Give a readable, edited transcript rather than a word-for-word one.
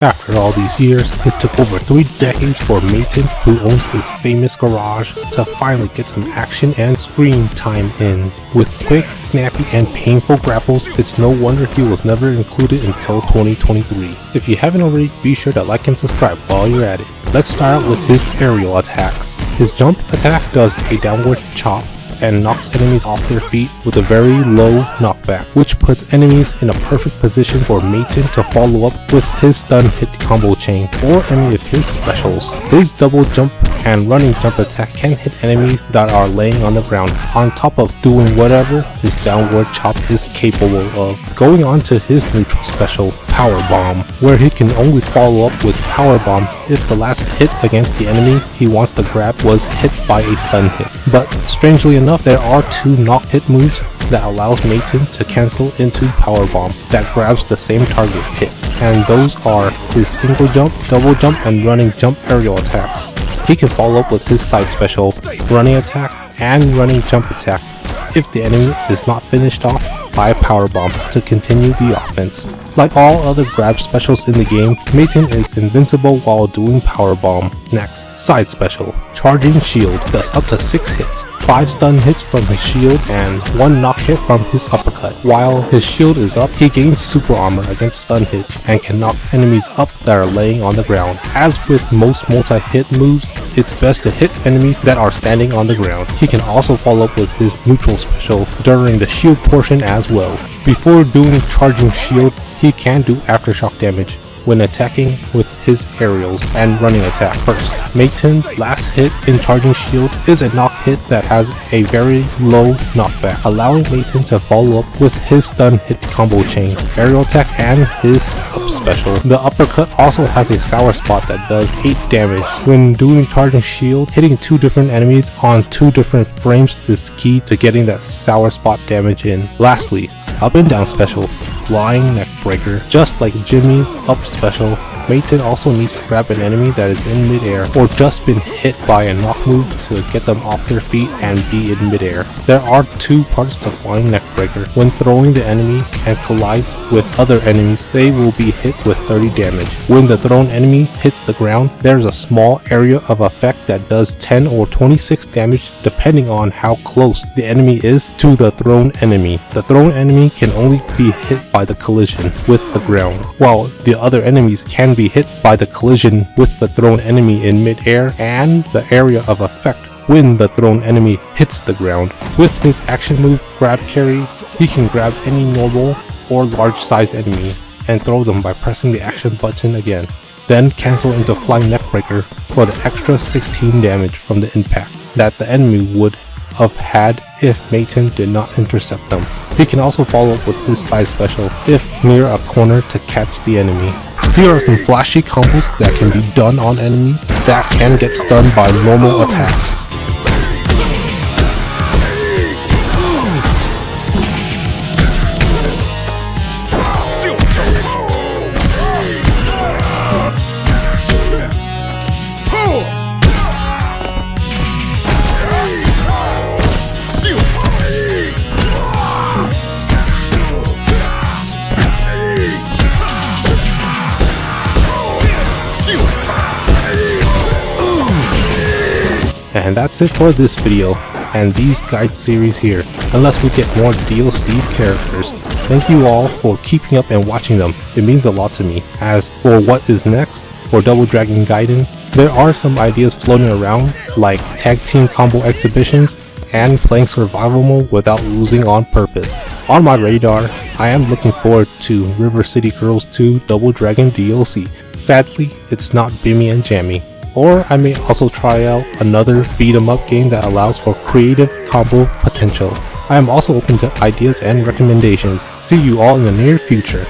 After all these years, it took over 3 decades for Matin, who owns this famous garage, to finally get some action and screen time in. With quick, snappy, and painful grapples, it's no wonder he was never included until 2023. If you haven't already, be sure to like and subscribe while you're at it. Let's start out with his aerial attacks. His jump attack does a downward chop and knocks enemies off their feet with a very low knockback, which puts enemies in a perfect position for Matin to follow up with his stun hit combo chain or any of his specials. His double jump and running jump attack can hit enemies that are laying on the ground, on top of doing whatever his downward chop is capable of. Going on to his neutral special, Power Bomb, where he can only follow up with Power Bomb if the last hit against the enemy he wants to grab was hit by a stun hit. But strangely enough, there are 2 knock hit moves that allows Matin to cancel into Power Bomb that grabs the same target hit, and those are his single jump, double jump, and running jump aerial attacks. He can follow up with his side special, running attack, and running jump attack if the enemy is not finished off by Power Bomb to continue the offense. Like all other grab specials in the game, Matin is invincible while doing Power Bomb. Next, side special, Charging Shield, does up to 6 hits, 5 stun hits from his shield and 1 knock hit from his uppercut. While his shield is up, he gains super armor against stun hits and can knock enemies up that are laying on the ground. As with most multi-hit moves, it's best to hit enemies that are standing on the ground. He can also follow up with his neutral special during the shield portion as well. Before doing Charging Shield, he can do aftershock damage when attacking with his aerials and running attack first. Matin's last hit in Charging Shield is a knock hit that has a very low knockback, allowing Matin to follow up with his stun hit combo chain, aerial attack, and his up special. The uppercut also has a sour spot that does 8 damage. When doing Charging Shield, hitting 2 different enemies on 2 different frames is the key to getting that sour spot damage in. Lastly, up and down special, Flying Neckbreaker. Just like Jimmy's up special, Matin also needs to grab an enemy that is in midair or just been hit by a knock move to get them off their feet and be in midair. There are 2 parts to Flying Neckbreaker. When throwing the enemy and collides with other enemies, they will be hit with 30 damage. When the thrown enemy hits the ground, there's a small area of effect that does 10 or 26 damage depending on how close the enemy is to the thrown enemy. The thrown enemy can only be hit by the collision with the ground, while the other enemies can be hit by the collision with the thrown enemy in midair and the area of effect when the thrown enemy hits the ground. With his action move Grab Carry, he can grab any normal or large size enemy and throw them by pressing the action button again, then cancel into Flying Neckbreaker for the extra 16 damage from the impact that the enemy would have had if Matin did not intercept them. He can also follow up with his side special if near a corner to catch the enemy. Here are some flashy combos that can be done on enemies that can get stunned by normal attacks. And that's it for this video and these guide series here, unless we get more DLC characters. Thank you all for keeping up and watching them. It means a lot to me. As for what is next for Double Dragon Gaiden, there are some ideas floating around like tag team combo exhibitions and playing survival mode without losing on purpose. On my radar, I am looking forward to River City Girls 2 Double Dragon DLC. Sadly, it's not Bimmy and Jammy. Or I may also try out another beat 'em up game that allows for creative combo potential. I am also open to ideas and recommendations. See you all in the near future.